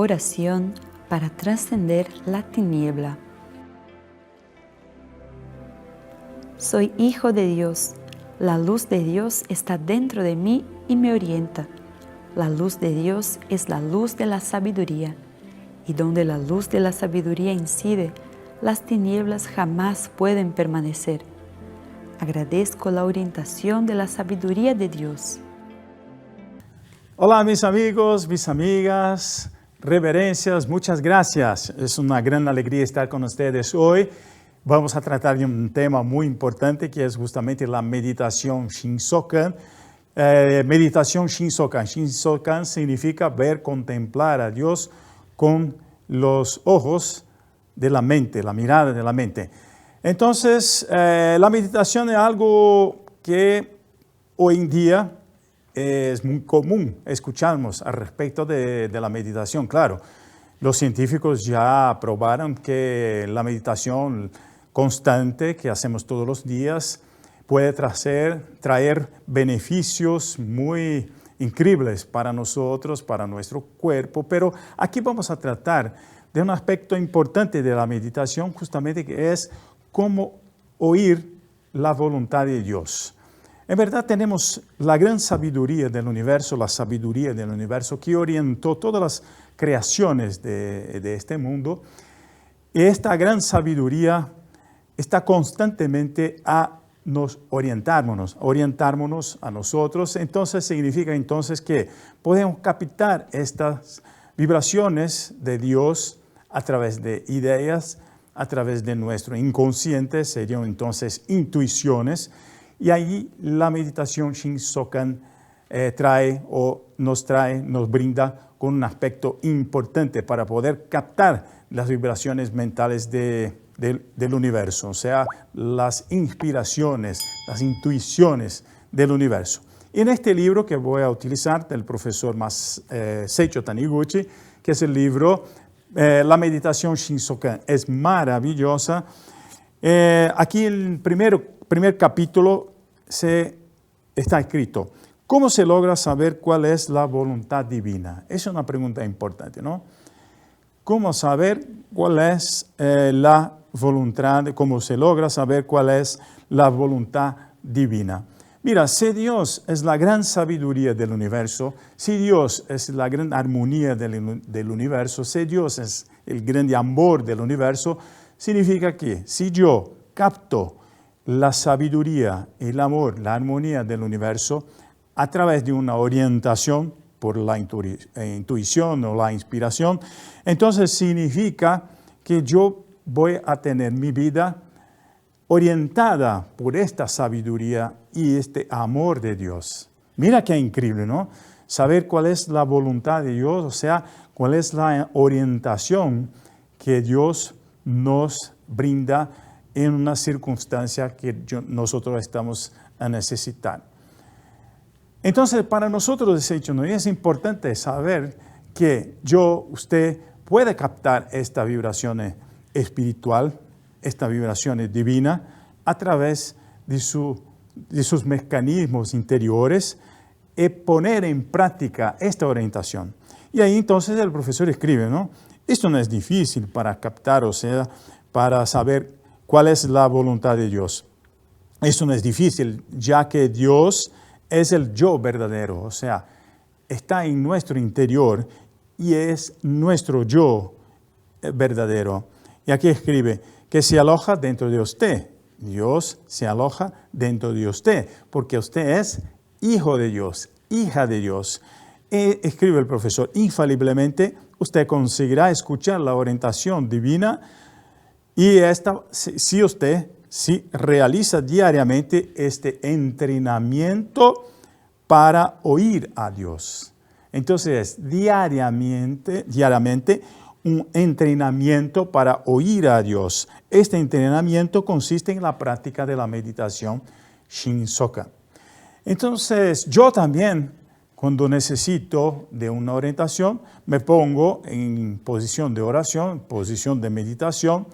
Oración para trascender la tiniebla. Soy hijo de Dios. La luz de Dios está dentro de mí y me orienta. La luz de Dios es la luz de la sabiduría. Y donde la luz de la sabiduría incide, las tinieblas jamás pueden permanecer. Agradezco la orientación de la sabiduría de Dios. Hola mis amigos, mis amigas, reverencias, muchas gracias. Es una gran alegría estar con ustedes hoy. Vamos a tratar de un tema muy importante que es justamente la meditación Shinsokan. Meditación Shinsokan. Shinsokan significa ver, contemplar a Dios con los ojos de la mente, la mirada de la mente. Entonces, la meditación es algo que hoy en día es muy común escucharnos al respecto de la meditación. Claro, los científicos ya probaron que la meditación constante que hacemos todos los días puede traer beneficios muy increíbles para nosotros, para nuestro cuerpo, pero aquí vamos a tratar de un aspecto importante de la meditación, justamente que es cómo oír la voluntad de Dios. En verdad tenemos la gran sabiduría del universo, la sabiduría del universo que orientó todas las creaciones de este mundo. Y esta gran sabiduría está constantemente a nos orientarnos a nosotros. Entonces significa que podemos captar estas vibraciones de Dios a través de ideas, a través de nuestro inconsciente, serían entonces intuiciones. Y ahí la meditación Shinsokan nos brinda con un aspecto importante para poder captar las vibraciones mentales del universo, o sea, las inspiraciones, las intuiciones del universo. Y en este libro que voy a utilizar del profesor Seicho Taniguchi, que es el libro La meditación Shinsokan, es maravillosa. Aquí el primer capítulo está escrito: ¿cómo se logra saber cuál es la voluntad divina? Es una pregunta importante, ¿no? ¿Cómo saber cuál es la voluntad? ¿Cómo se logra saber cuál es la voluntad divina? Mira, si Dios es la gran sabiduría del universo, si Dios es la gran armonía del universo, si Dios es el gran amor del universo, significa que si yo capto la sabiduría, el amor, la armonía del universo a través de una orientación por la intuición o la inspiración, entonces significa que yo voy a tener mi vida orientada por esta sabiduría y este amor de Dios. Mira qué increíble, ¿no? Saber cuál es la voluntad de Dios, o sea, cuál es la orientación que Dios nos brinda en una circunstancia que nosotros estamos a necesitar. Entonces, para nosotros, de hecho, es importante saber que usted puede captar esta vibración espiritual, esta vibración divina, a través de sus mecanismos interiores y poner en práctica esta orientación. Y ahí entonces el profesor escribe, ¿no? Esto no es difícil para captar, o sea, para saber cuál es la voluntad de Dios. Esto no es difícil, ya que Dios es el yo verdadero, o sea, está en nuestro interior y es nuestro yo verdadero. Y aquí escribe que se aloja dentro de usted. Dios se aloja dentro de usted, porque usted es hijo de Dios, hija de Dios. Y escribe el profesor: infaliblemente usted conseguirá escuchar la orientación divina y si usted realiza diariamente este entrenamiento para oír a Dios. Entonces, diariamente un entrenamiento para oír a Dios. Este entrenamiento consiste en la práctica de la meditación Shinsokan. Entonces, yo también, cuando necesito de una orientación, me pongo en posición de oración, posición de meditación.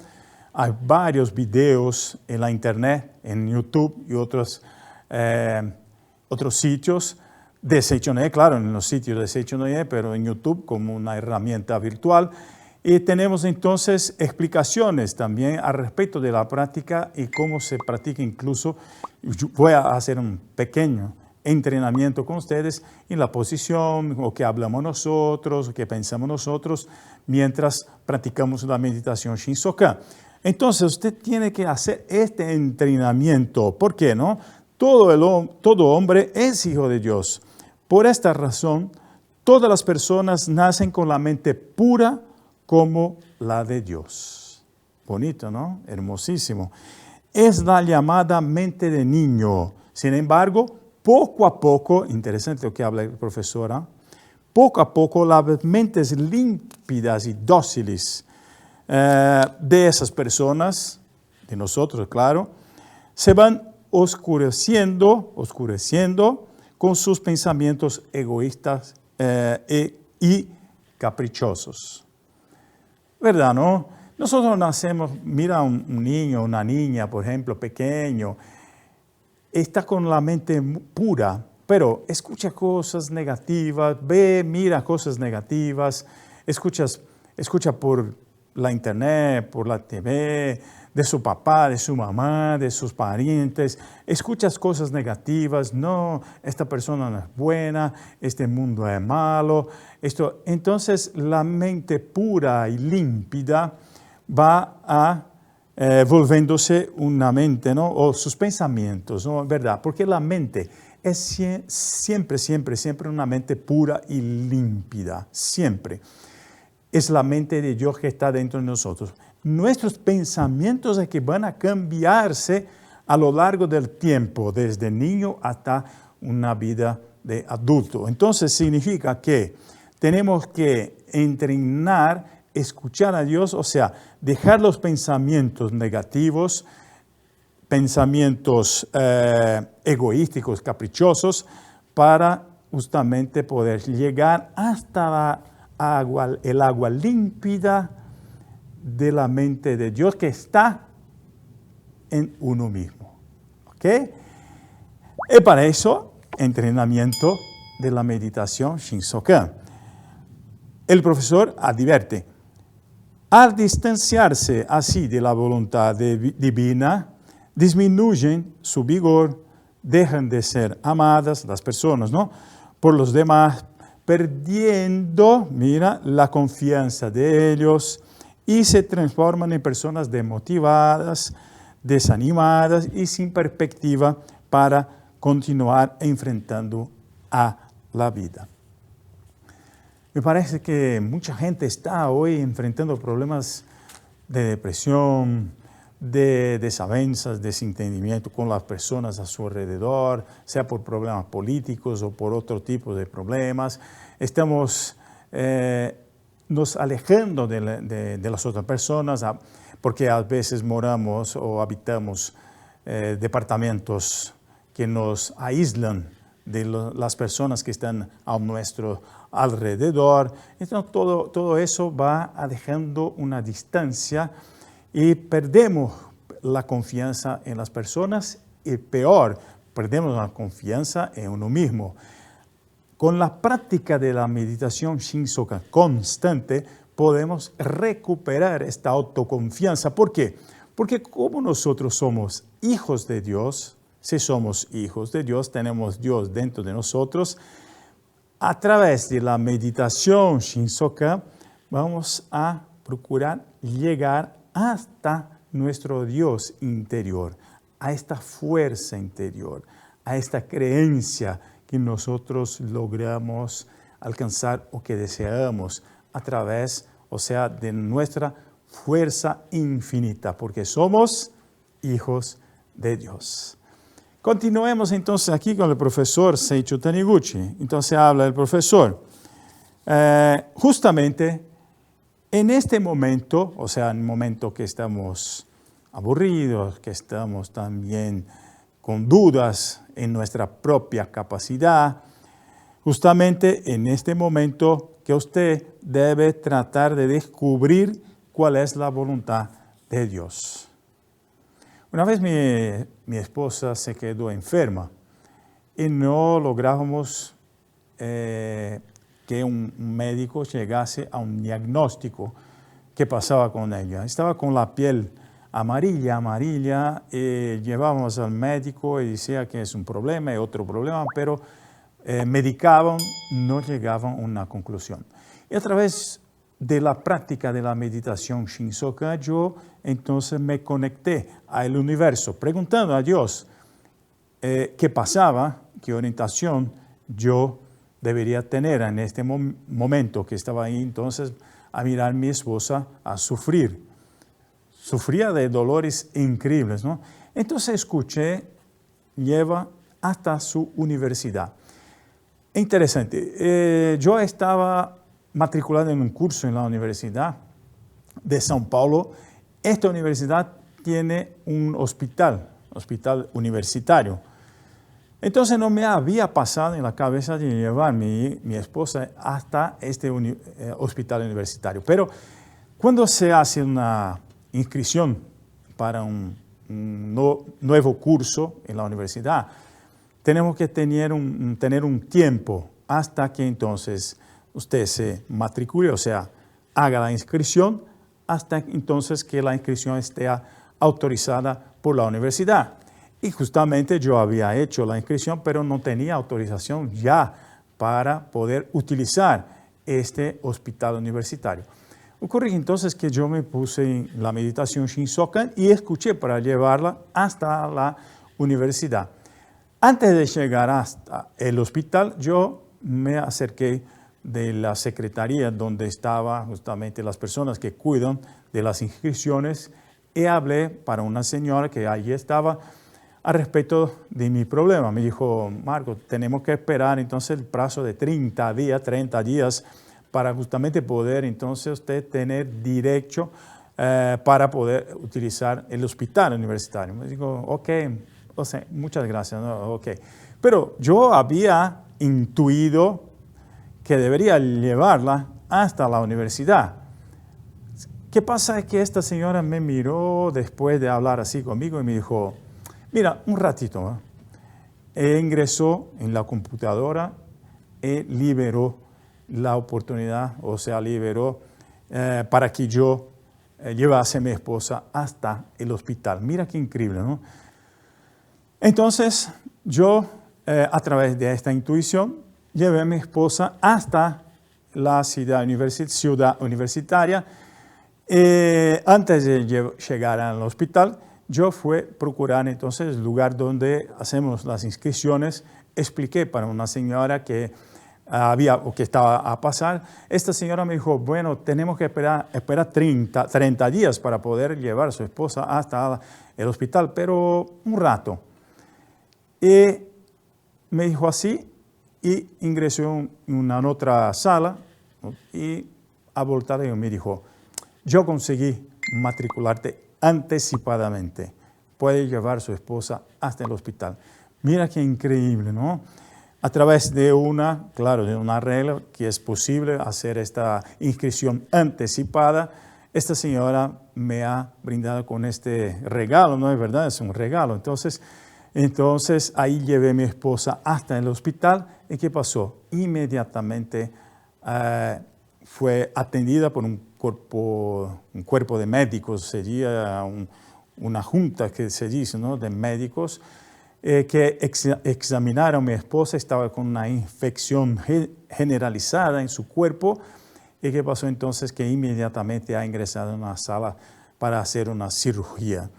Hay varios videos en la internet, en YouTube y otros sitios de Seichonoye, claro, en los sitios de Seichonoye, pero en YouTube como una herramienta virtual. Y tenemos entonces explicaciones también al respecto de la práctica y cómo se practica incluso. Voy a hacer un pequeño entrenamiento con ustedes en la posición, o que hablamos nosotros, o que pensamos nosotros, mientras practicamos la meditación Shinsokan. Entonces usted tiene que hacer este entrenamiento. ¿Por qué no? Todo hombre es hijo de Dios. Por esta razón, todas las personas nacen con la mente pura como la de Dios. Bonito, ¿no? Hermosísimo. Es la llamada mente de niño. Sin embargo, poco a poco, interesante lo que habla el profesor, ¿eh? Poco a poco las mentes límpidas y dóciles de esas personas, de nosotros, claro, se van oscureciendo con sus pensamientos egoístas y caprichosos. ¿Verdad, no? Nosotros nacemos, mira un niño, una niña, por ejemplo, pequeño, está con la mente pura, pero escucha cosas negativas, mira cosas negativas, escucha por la internet, por la TV, de su papá, de su mamá, de sus parientes, escuchas cosas negativas, no, esta persona no es buena, este mundo es malo. Entonces la mente pura y límpida va a volviéndose una mente, ¿no? O sus pensamientos, ¿no? ¿Verdad? Porque la mente es siempre una mente pura y límpida, siempre. Es la mente de Dios que está dentro de nosotros. Nuestros pensamientos es que van a cambiarse a lo largo del tiempo, desde niño hasta una vida de adulto. Entonces significa que tenemos que entrenar, escuchar a Dios, o sea, dejar los pensamientos negativos, pensamientos egoísticos, caprichosos, para justamente poder llegar hasta el agua límpida de la mente de Dios que está en uno mismo. ¿Ok? Y para eso, entrenamiento de la meditación Shinsokan. El profesor advierte, al distanciarse así de la voluntad divina, disminuyen su vigor, dejan de ser amadas las personas, ¿no? Por los demás, perdiendo, mira, la confianza de ellos y se transforman en personas desmotivadas, desanimadas y sin perspectiva para continuar enfrentando a la vida. Me parece que mucha gente está hoy enfrentando problemas de depresión, de desavenzas, desentendimiento con las personas a su alrededor, sea por problemas políticos o por otro tipo de problemas. Estamos nos alejando de las otras personas porque a veces moramos o habitamos departamentos que nos aíslan de las personas que están a nuestro alrededor. Entonces todo eso va dejando una distancia y perdemos la confianza en las personas y peor, perdemos la confianza en uno mismo. Con la práctica de la meditación Shinsokan constante podemos recuperar esta autoconfianza. ¿Por qué? Porque como nosotros somos hijos de Dios, si somos hijos de Dios, tenemos Dios dentro de nosotros, a través de la meditación Shinsokan vamos a procurar llegar hasta nuestro Dios interior, a esta fuerza interior, a esta creencia que nosotros logramos alcanzar o que deseamos a través, o sea, de nuestra fuerza infinita, porque somos hijos de Dios. Continuemos entonces aquí con el profesor Seicho Taniguchi. Entonces habla el profesor. Justamente en este momento, o sea, en el momento que estamos aburridos, que estamos también con dudas en nuestra propia capacidad, justamente en este momento que usted debe tratar de descubrir cuál es la voluntad de Dios. Una vez mi esposa se quedó enferma y no logramos que un médico llegase a un diagnóstico que pasaba con ella. Estaba con la piel amarilla, llevábamos al médico y decía que es un problema y otro problema, pero medicaban, no llegaban a una conclusión. Y a través de la práctica de la meditación Shinsokan, yo entonces me conecté al universo, preguntando a Dios qué pasaba, qué orientación yo debería tener en este momento que estaba ahí entonces a mirar a mi esposa a sufrir. Sufría de dolores increíbles, ¿no? Entonces escuché, lleva hasta su universidad. Interesante. Yo estaba matriculado en un curso en la Universidad de São Paulo. Esta universidad tiene un hospital universitario. Entonces no me había pasado en la cabeza de llevar mi esposa hasta este hospital universitario. Pero cuando se hace una inscripción para un nuevo curso en la universidad, tenemos que tener un tiempo hasta que entonces usted se matricule, o sea, haga la inscripción, hasta entonces que la inscripción esté autorizada por la universidad. Y justamente yo había hecho la inscripción, pero no tenía autorización ya para poder utilizar este hospital universitario. Ocurre entonces que yo me puse en la meditación Shinsokan y escuché para llevarla hasta la universidad. Antes de llegar hasta el hospital, yo me acerqué de la secretaría donde estaban justamente las personas que cuidan de las inscripciones y hablé para una señora que allí estaba al respecto de mi problema. Me dijo, Marco, tenemos que esperar entonces el plazo de 30 días para justamente poder entonces usted tener derecho para poder utilizar el hospital universitario. Me dijo, ok, o sea, muchas gracias, ¿no? Okay. Pero yo había intuido que debería llevarla hasta la universidad. ¿Qué pasa? Es que esta señora me miró después de hablar así conmigo y me dijo, mira, un ratito, ingresó en la computadora y liberó la oportunidad, o sea, liberó para que yo llevase a mi esposa hasta el hospital. Mira qué increíble, ¿no? Entonces, yo, a través de esta intuición, llevé a mi esposa hasta la ciudad universitaria. Antes de llegar al hospital, yo fui a procurar entonces el lugar donde hacemos las inscripciones. Expliqué para una señora que había o que estaba a pasar. Esta señora me dijo, bueno, tenemos que esperar 30 días para poder llevar a su esposa hasta el hospital, pero un rato. Y me dijo así y ingresó en una otra sala y a voltar y me dijo, yo conseguí matricularte anticipadamente. Puede llevar a su esposa hasta el hospital. Mira qué increíble, ¿no? A través de una regla que es posible hacer esta inscripción anticipada, esta señora me ha brindado con este regalo, ¿no es verdad? Es un regalo. Entonces ahí llevé a mi esposa hasta el hospital. ¿Y qué pasó? Inmediatamente fue atendida por un cuerpo de médicos, sería una junta que se dice, ¿no? De médicos que examinaron a mi esposa. Estaba con una infección generalizada en su cuerpo. ¿Y qué pasó entonces? Que inmediatamente ha ingresado en una sala para hacer una cirugía.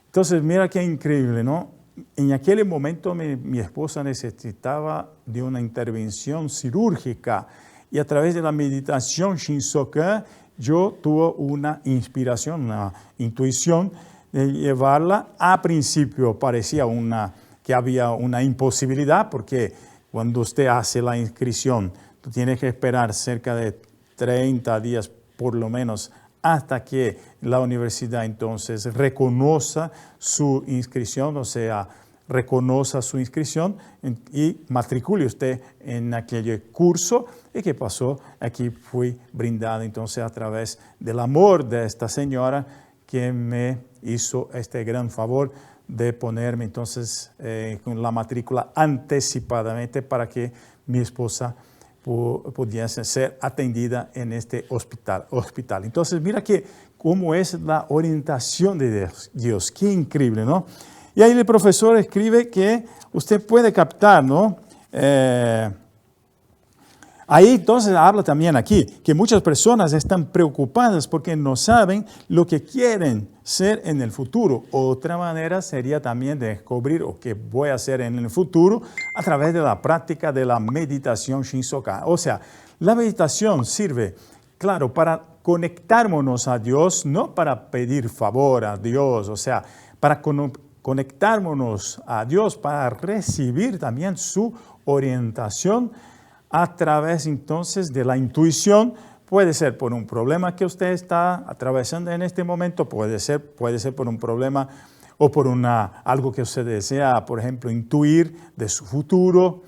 Entonces, mira qué increíble, ¿no? En aquel momento mi esposa necesitaba de una intervención cirúrgica y a través de la meditación Shinsokan yo tuve una inspiración, una intuición de llevarla. A principio parecía que había una imposibilidad porque cuando usted hace la inscripción, tú tienes que esperar cerca de 30 días por lo menos hasta que la universidad entonces reconozca su inscripción, o sea, reconozca su inscripción y matricule usted en aquel curso. ¿Y qué pasó? Aquí fui brindado entonces a través del amor de esta señora que me hizo este gran favor de ponerme entonces con la matrícula anticipadamente para que mi esposa pudiese ser atendida en este hospital. Entonces, mira que cómo es la orientación de Dios. Qué increíble, ¿no? Y ahí el profesor escribe que usted puede captar, ¿no? Ahí entonces habla también aquí que muchas personas están preocupadas porque no saben lo que quieren ser en el futuro. Otra manera sería también descubrir lo que voy a hacer en el futuro a través de la práctica de la meditación Shinsokan. O sea, la meditación sirve, claro, para conectarnos a Dios, no para pedir favor a Dios, o sea, para conectarnos a Dios, para recibir también su orientación a través entonces de la intuición. Puede ser por un problema que usted está atravesando en este momento, puede ser por un problema o por algo que usted desea, por ejemplo, intuir de su futuro.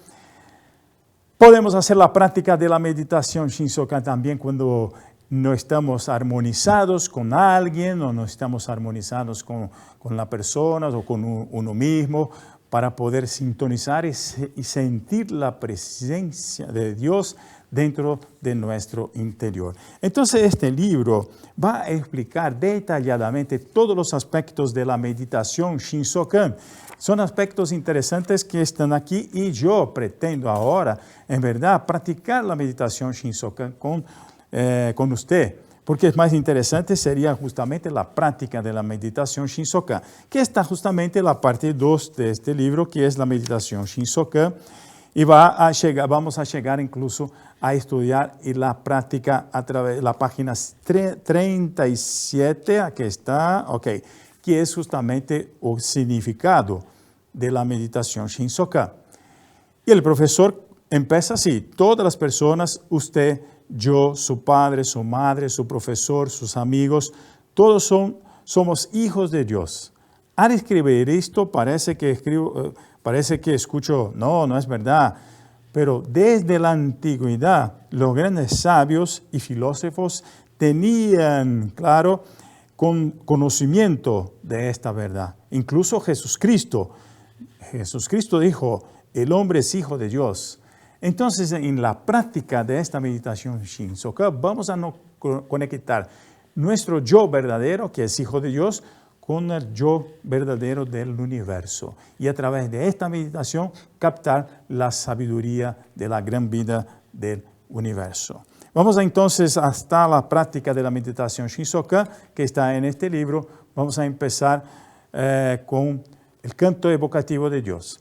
Podemos hacer la práctica de la meditación Shinsokan también cuando no estamos armonizados con alguien o no estamos armonizados con la persona o con uno mismo, para poder sintonizar y sentir la presencia de Dios dentro de nuestro interior. Entonces este libro va a explicar detalladamente todos los aspectos de la meditación Shinsokan. Son aspectos interesantes que están aquí y yo pretendo ahora, en verdad, practicar la meditación Shinsokan con usted. Porque es más interesante sería justamente la práctica de la meditación Shinsokan, que está justamente en la parte 2 de este libro, que es la meditación Shinsokan. Y vamos a llegar incluso a estudiar y la práctica a través de la página 37, aquí está, que es justamente el significado de la meditación Shinsokan. Y el profesor empieza así: todas las personas, usted, yo, su padre, su madre, su profesor, sus amigos, todos somos hijos de Dios. Al escribir esto parece que escucho, no es verdad. Pero desde la antigüedad, los grandes sabios y filósofos tenían, claro, conocimiento de esta verdad. Incluso Jesucristo dijo, el hombre es hijo de Dios. Entonces, en la práctica de esta meditación Shinsokan, vamos a conectar nuestro yo verdadero, que es hijo de Dios, con el yo verdadero del universo. Y a través de esta meditación, captar la sabiduría de la gran vida del universo. Vamos entonces hasta la práctica de la meditación Shinsokan, que está en este libro. Vamos a empezar con el canto evocativo de Dios.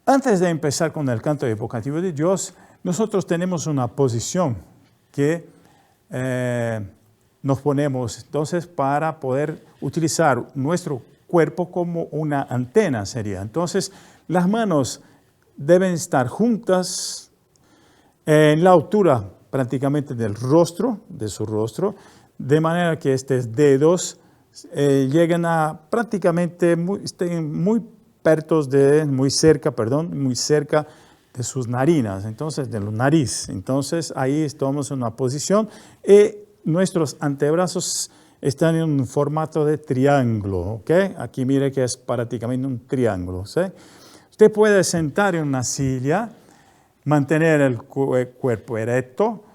Antes de empezar con el canto evocativo de Dios, nosotros tenemos una posición que nos ponemos entonces para poder utilizar nuestro cuerpo como una antena sería. Entonces, las manos deben estar juntas en la altura prácticamente del rostro, de su rostro, de manera que estos dedos lleguen a prácticamente estén muy cerca de sus narinas, entonces de la nariz. Entonces ahí estamos en una posición y nuestros antebrazos están en un formato de triángulo, ¿ok? Aquí mire que es prácticamente un triángulo, ¿sí? Usted puede sentar en una silla, mantener el cuerpo erecto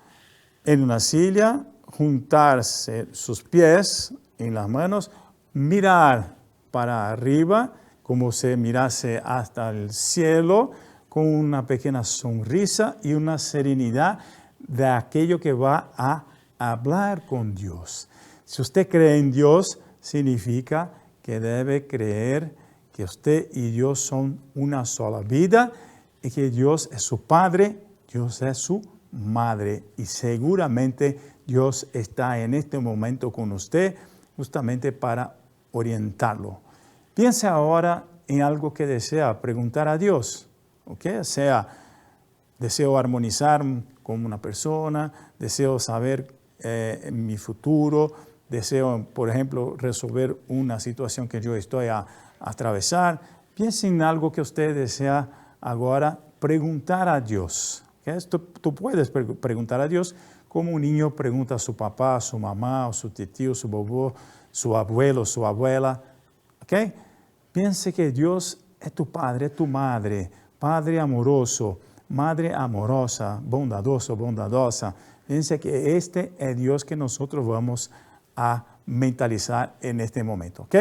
en una silla, juntarse sus pies en las manos, mirar para arriba, como si mirase hasta el cielo, con una pequeña sonrisa y una serenidad de aquello que va a hablar con Dios. Si usted cree en Dios, significa que debe creer que usted y Dios son una sola vida y que Dios es su Padre, Dios es su Madre. Y seguramente Dios está en este momento con usted justamente para orientarlo. Piense ahora en algo que desea preguntar a Dios, ¿ok? Sea, deseo armonizar con una persona, deseo saber mi futuro, deseo, por ejemplo, resolver una situación que yo estoy a atravesar. Piense en algo que usted desea ahora preguntar a Dios. ¿Okay? Tú puedes preguntar a Dios como un niño pregunta a su papá, a su mamá, a su tío, su bobo, su abuelo, su abuela. ¿Okay? Piense que Dios es tu Padre, es tu Madre, Padre amoroso, Madre amorosa, bondadoso, bondadosa. Piense que este es Dios que nosotros vamos a mentalizar en este momento, ¿ok?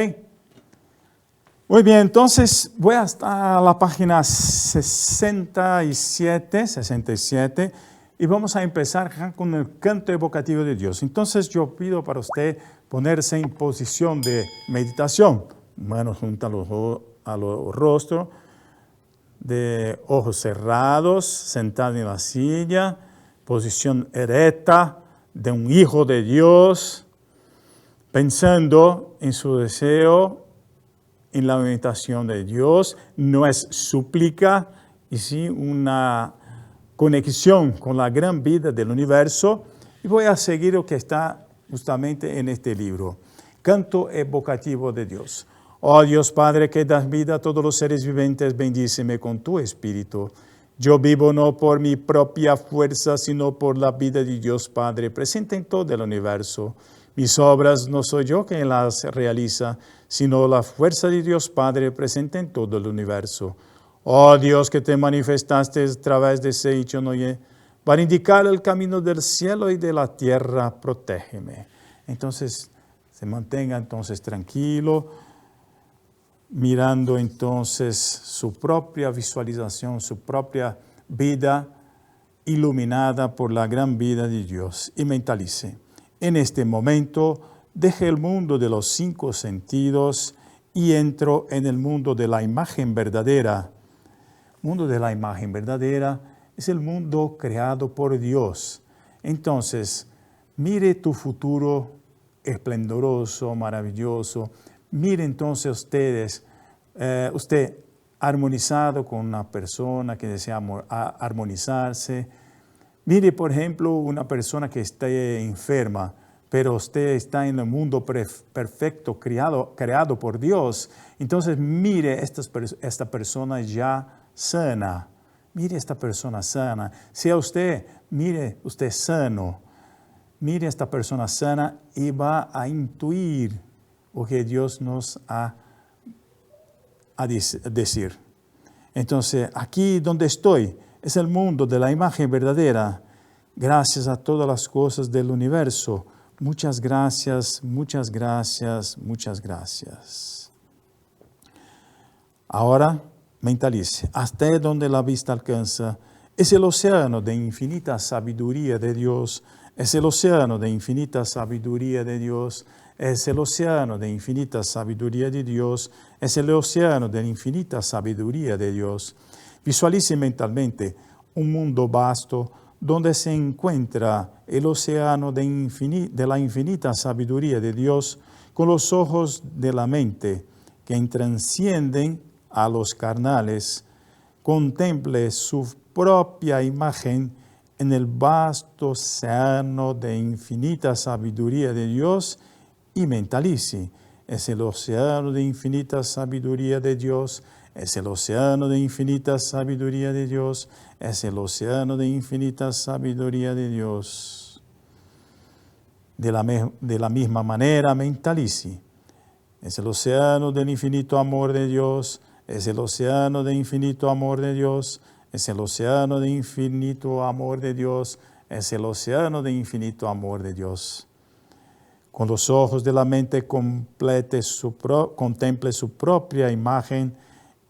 Muy bien, entonces voy hasta la página 67, y vamos a empezar con el canto evocativo de Dios. Entonces yo pido para usted ponerse en posición de meditación, manos juntas a los rostros, de ojos cerrados, sentado en la silla, posición erecta de un hijo de Dios, pensando en su deseo, en la meditación de Dios. No es súplica, y sí una conexión con la gran vida del universo. Y voy a seguir lo que está justamente en este libro. Canto evocativo de Dios. Oh Dios Padre, que das vida a todos los seres vivientes, bendíceme con tu Espíritu. Yo vivo no por mi propia fuerza, sino por la vida de Dios Padre, presente en todo el universo. Mis obras no soy yo quien las realiza, sino la fuerza de Dios Padre presente en todo el universo. Oh Dios, que te manifestaste a través de ese hecho Noé, para indicar el camino del cielo y de la tierra, protégeme. Entonces, se mantenga entonces tranquilo, mirando entonces su propia visualización, su propia vida iluminada por la gran vida de Dios, y mentalice. En este momento, deje el mundo de los 5 sentidos y entro en el mundo de la imagen verdadera. El mundo de la imagen verdadera es el mundo creado por Dios. Entonces, mire tu futuro esplendoroso, maravilloso. Mire entonces usted armonizado con una persona que desea armonizarse. Mire, por ejemplo, una persona que esté enferma, pero usted está en el mundo perfecto, creado por Dios. Entonces, mire esta persona ya sana. Mire esta persona sana. Sea usted, mire usted sano. Mire esta persona sana y va a intuir lo que Dios nos ha a decir. Entonces, aquí donde estoy es el mundo de la imagen verdadera. Gracias a todas las cosas del universo. Muchas gracias, muchas gracias, muchas gracias. Ahora, mentalice. Hasta donde la vista alcanza es el océano de infinita sabiduría de Dios. Es el océano de infinita sabiduría de Dios. Es el océano de infinita sabiduría de Dios. Es el océano de infinita sabiduría de Dios. Visualice mentalmente un mundo vasto donde se encuentra el océano de la infinita sabiduría de Dios con los ojos de la mente que transcienden a los carnales. Contemple su propia imagen en el vasto océano de infinita sabiduría de Dios y mentalice. Es el océano de infinita sabiduría de Dios. Es el océano de infinita sabiduría de Dios. Es el océano de infinita sabiduría de Dios. De la misma manera, mentalice. Es el océano del infinito amor de Dios. Es el océano de infinito amor de Dios. Es el océano de infinito amor de Dios. Es el océano de infinito amor de Dios. Con los ojos de la mente contemple su propia imagen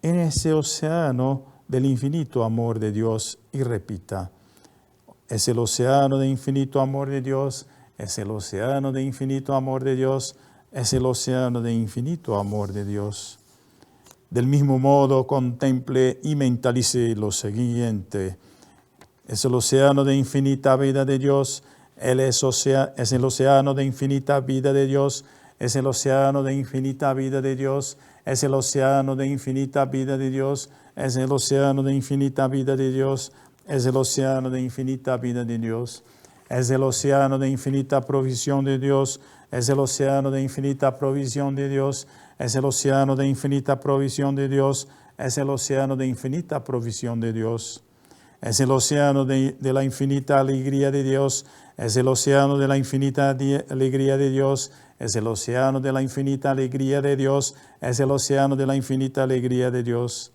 en ese océano del infinito amor de Dios y repita. Es el océano de infinito amor de Dios. Es el océano de infinito amor de Dios. Es el océano de infinito amor de Dios. Del mismo modo, contemple y mentalice lo siguiente. Es el océano de infinita vida de Dios. Es el océano de infinita vida de Dios. Es el océano de infinita vida de Dios. Es el océano de infinita vida de Dios. Es el océano de infinita vida de Dios. Es el océano de infinita vida de Dios. Es el océano de infinita provisión de Dios. Es el océano de infinita provisión de Dios. Es el océano de infinita provisión de Dios. Es el océano de infinita provisión de Dios. Es el océano de la infinita alegría de Dios. Es el océano de la infinita alegría de Dios. Es el océano de la infinita alegría de Dios. Es el océano de la infinita alegría de Dios.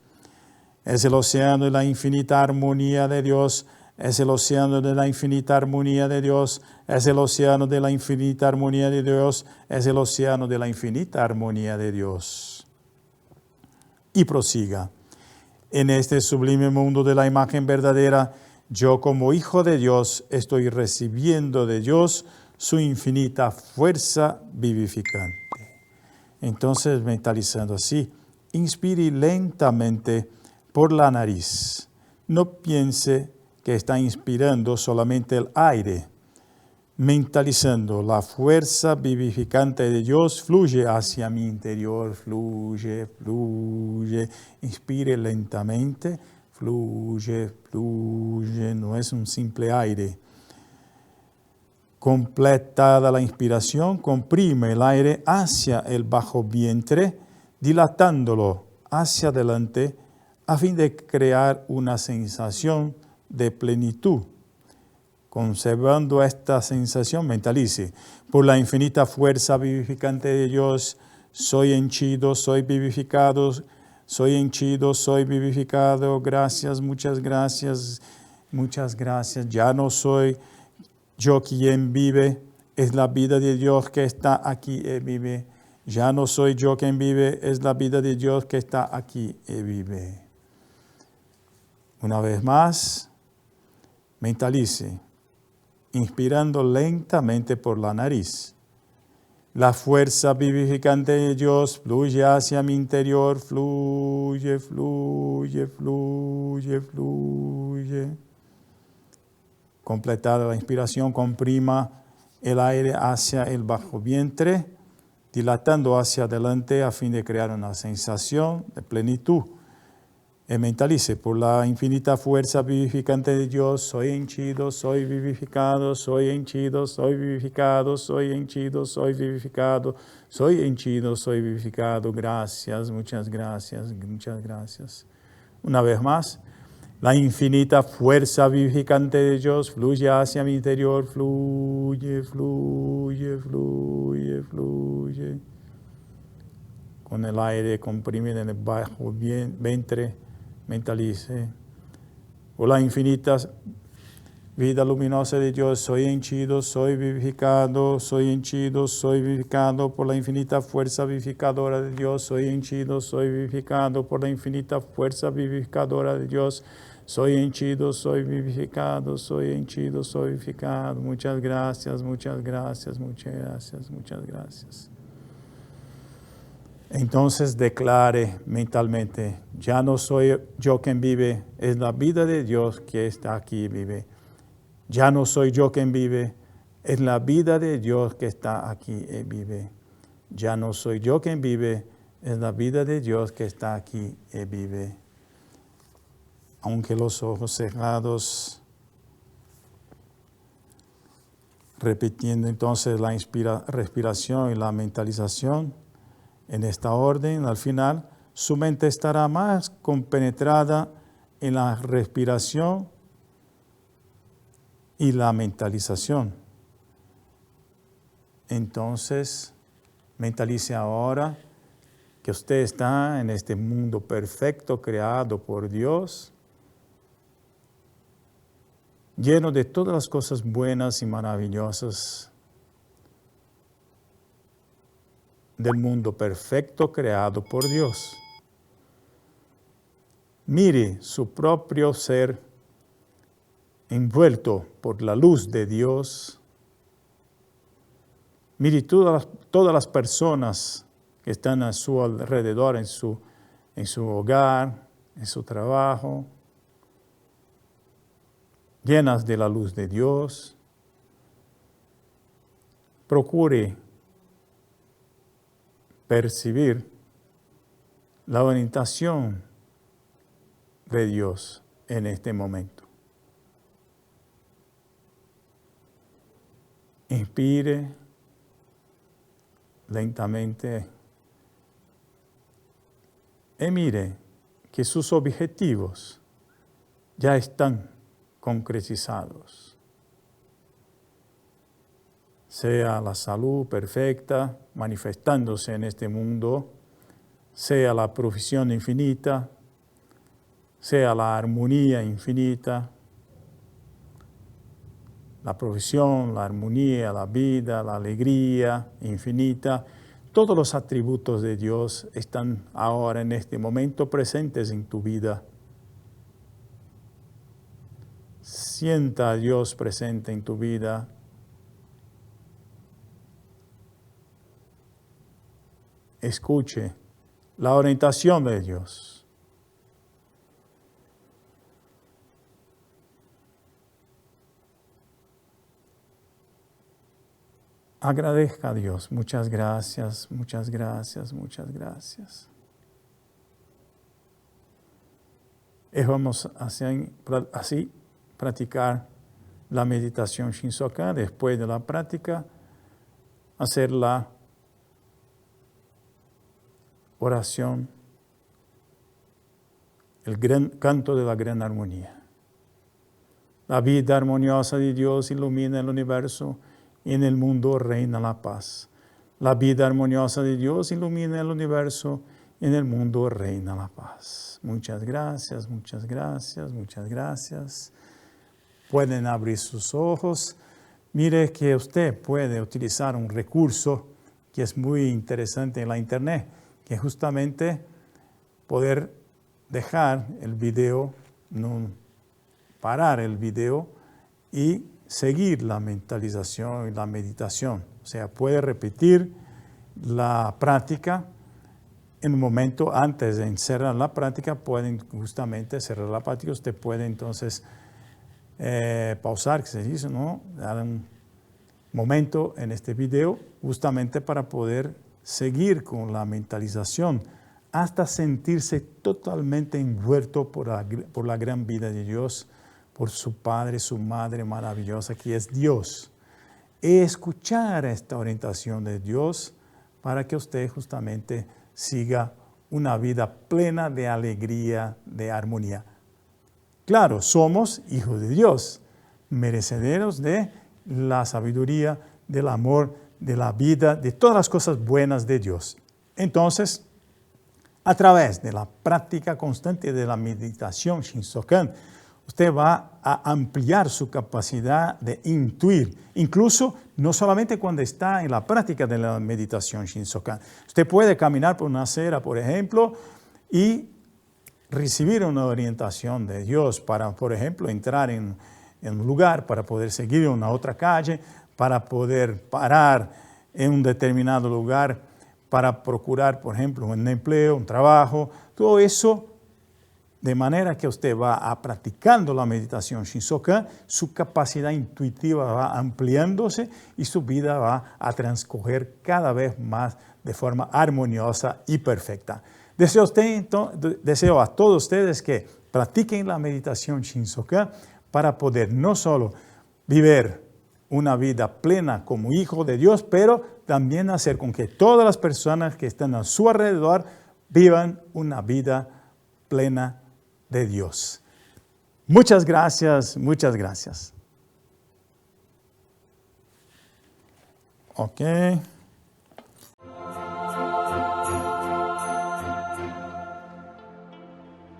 Es el océano de la infinita armonía de Dios. Es el océano de la infinita armonía de Dios. Es el océano de la infinita armonía de Dios. Es el océano de la infinita armonía de Dios. Y prosiga. En este sublime mundo de la imagen verdadera, yo como hijo de Dios estoy recibiendo de Dios su infinita fuerza vivificante. Entonces, mentalizando así, inspire lentamente por la nariz. No piense que está inspirando solamente el aire. Mentalizando, la fuerza vivificante de Dios fluye hacia mi interior, fluye, fluye. Inspire lentamente, fluye, fluye. No es un simple aire. Completada la inspiración, comprime el aire hacia el bajo vientre, dilatándolo hacia adelante a fin de crear una sensación de plenitud. Conservando esta sensación, mentalice, por la infinita fuerza vivificante de Dios, soy henchido, soy vivificado, soy henchido, soy vivificado, gracias, muchas gracias, muchas gracias. Ya no soy yo quien vive, es la vida de Dios que está aquí y vive. Ya no soy yo quien vive, es la vida de Dios que está aquí y vive. Una vez más, mentalice, inspirando lentamente por la nariz. La fuerza vivificante de Dios fluye hacia mi interior, fluye, fluye, fluye, fluye. Completada la inspiración, comprima el aire hacia el bajo vientre, dilatando hacia adelante a fin de crear una sensación de plenitud. Mentalice, por la infinita fuerza vivificante de Dios, soy henchido, soy vivificado, soy henchido, soy vivificado, soy henchido, soy vivificado, soy henchido, soy vivificado. Gracias, muchas gracias, muchas gracias. Una vez más, la infinita fuerza vivificante de Dios fluye hacia mi interior, fluye, fluye, fluye, fluye. Con el aire comprimido en el bajo vientre, mentalice. Por la infinita vida luminosa de Dios, soy henchido, soy vivificado, soy henchido, soy vivificado. Por la infinita fuerza vivificadora de Dios, soy henchido, soy vivificado. Por la infinita fuerza vivificadora de Dios, soy henchido, soy vivificado, soy henchido, soy vivificado. Muchas gracias, muchas gracias, muchas gracias, muchas gracias. Entonces declare mentalmente, ya no soy yo quien vive, es la vida de Dios que está aquí y vive. Ya no soy yo quien vive, es la vida de Dios que está aquí y vive. Ya no soy yo quien vive, es la vida de Dios que está aquí y vive. Aunque los ojos cerrados, repitiendo entonces la respiración y la mentalización, en esta orden, al final, su mente estará más compenetrada en la respiración y la mentalización. Entonces, mentalice ahora que usted está en este mundo perfecto creado por Dios, lleno de todas las cosas buenas y maravillosas del mundo perfecto creado por Dios. Mire su propio ser envuelto por la luz de Dios. Mire todas las personas que están a su alrededor, en su hogar, en su trabajo, llenas de la luz de Dios. Procure percibir la orientación de Dios en este momento. Inspire lentamente y mire que sus objetivos ya están concretizados. Sea la salud perfecta manifestándose en este mundo, sea la provisión infinita, sea la armonía infinita, la provisión, la armonía, la vida, la alegría infinita. Todos los atributos de Dios están ahora en este momento presentes en tu vida. Sienta a Dios presente en tu vida. Escuche la orientación de Dios. Agradezca a Dios. Muchas gracias, muchas gracias, muchas gracias. Y vamos así practicar la meditación Shinsokan. Después de la práctica, hacer la oración, el gran canto de la gran armonía. La vida armoniosa de Dios ilumina el universo y en el mundo reina la paz. La vida armoniosa de Dios ilumina el universo y en el mundo reina la paz. Muchas gracias, muchas gracias, muchas gracias. Pueden abrir sus ojos. Mire que usted puede utilizar un recurso que es muy interesante en la internet, que es justamente poder dejar el video, parar el video y seguir la mentalización y la meditación. O sea, puede repetir la práctica en un momento antes de cerrar la práctica. Pueden justamente cerrar la práctica. Usted puede entonces pausar, que se dice, ¿no? Dar un momento en este video justamente para poder seguir con la mentalización hasta sentirse totalmente envuelto por la gran vida de Dios, por su Padre, su Madre maravillosa, que es Dios. Y escuchar esta orientación de Dios para que usted justamente siga una vida plena de alegría, de armonía. Claro, somos hijos de Dios, merecederos de la sabiduría, del amor, de la vida, de todas las cosas buenas de Dios. Entonces, a través de la práctica constante de la meditación Shinsokan, usted va a ampliar su capacidad de intuir, incluso no solamente cuando está en la práctica de la meditación Shinsokan. Usted puede caminar por una acera, por ejemplo, y recibir una orientación de Dios para, por ejemplo, entrar en un lugar, para poder seguir en una otra calle, para poder parar en un determinado lugar, para procurar, por ejemplo, un empleo, un trabajo, todo eso. De manera que usted va practicando la meditación Shinsokan, su capacidad intuitiva va ampliándose y su vida va a transcurrir cada vez más de forma armoniosa y perfecta. Deseo a todos ustedes que practiquen la meditación Shinsokan para poder no solo vivir una vida plena como hijo de Dios, pero también hacer con que todas las personas que están a su alrededor vivan una vida plena de Dios. Muchas gracias, muchas gracias. Ok.